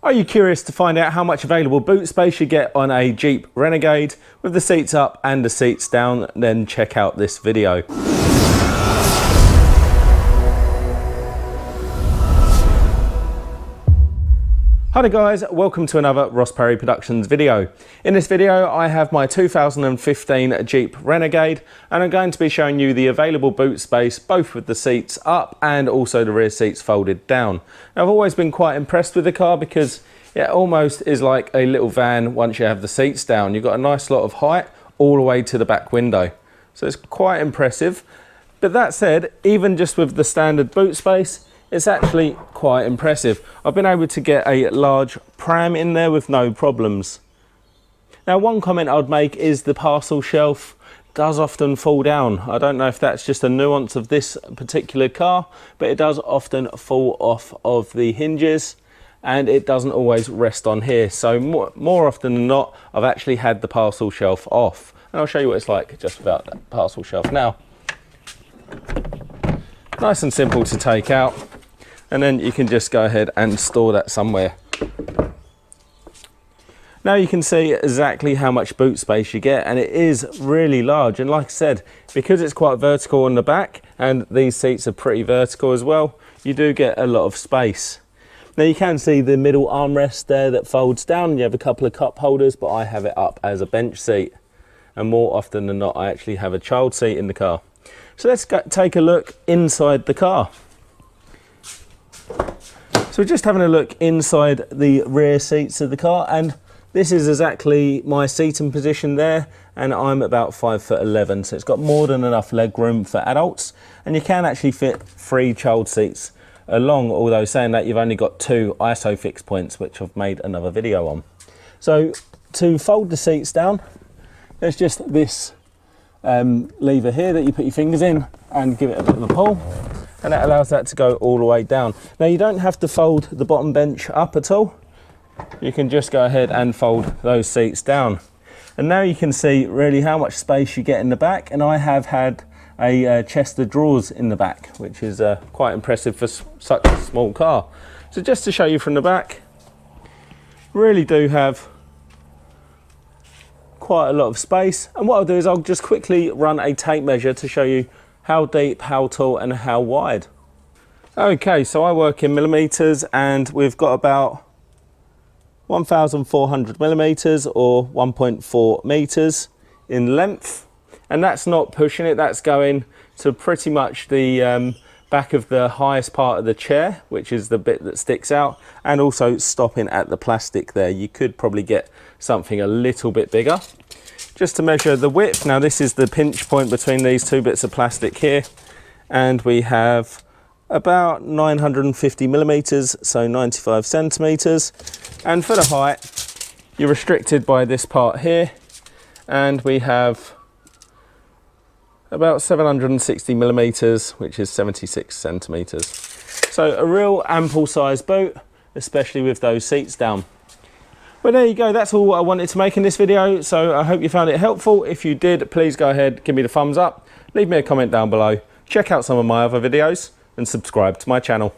Are you curious to find out how much available boot space you get on a Jeep Renegade with the seats up and the seats down? Then check out this video. Hi there guys, welcome to another Ross Perry Productions video. In this video I have my 2015 Jeep Renegade and I'm going to be showing you the available boot space both with the seats up and also the rear seats folded down. Now, I've always been quite impressed with the car because it almost is like a little van once you have the seats down. You've got a nice lot of height all the way to the back window. So it's quite impressive. But that said, even just with the standard boot space, it's actually quite impressive. I've been able to get a large pram in there with no problems. Now, one comment I would make is the parcel shelf does often fall down. I don't know if that's just a nuance of this particular car, but it does often fall off of the hinges and it doesn't always rest on here. So more often than not, I've actually had the parcel shelf off. And I'll show you what it's like just without that parcel shelf now. Nice and simple to take out. And then you can just go ahead and store that somewhere. Now you can see exactly how much boot space you get, and it is really large. And like I said, because it's quite vertical on the back and these seats are pretty vertical as well, you do get a lot of space. Now you can see the middle armrest there that folds down. You have a couple of cup holders, but I have it up as a bench seat. And more often than not, I actually have a child seat in the car. So let's take a look inside the car. So we're just having a look inside the rear seats of the car, and this is exactly my seating position there, and I'm about 5'11", so it's got more than enough leg room for adults, and you can actually fit 3 child seats along, although saying that, you've only got 2 ISOFIX points, which I've made another video on. So to fold the seats down, there's just this lever here that you put your fingers in and give it a bit of a pull. And that allows that to go all the way down. Now you don't have to fold the bottom bench up at all. You can just go ahead and fold those seats down. And now you can see really how much space you get in the back. And I have had a chest of drawers in the back, which is quite impressive for such a small car. So just to show you from the back, really do have quite a lot of space. And what I'll do is I'll just quickly run a tape measure to show you how deep, how tall and how wide. Okay, so I work in millimeters and we've got about 1,400 millimeters or 1.4 meters in length. And that's not pushing it, that's going to pretty much the back of the highest part of the chair, which is the bit that sticks out, and also stopping at the plastic there. You could probably get something a little bit bigger. Just to measure the width, now this is the pinch point between these 2 bits of plastic here, and we have about 950 millimeters, so 95 centimeters. And for the height, you're restricted by this part here, and we have about 760 millimeters, which is 76 centimeters. So a real ample size boot, especially with those seats down. Well, there you go, that's all I wanted to make in this video, so I hope you found it helpful. If you did, please go ahead, give me the thumbs up, leave me a comment down below, check out some of my other videos and subscribe to my channel.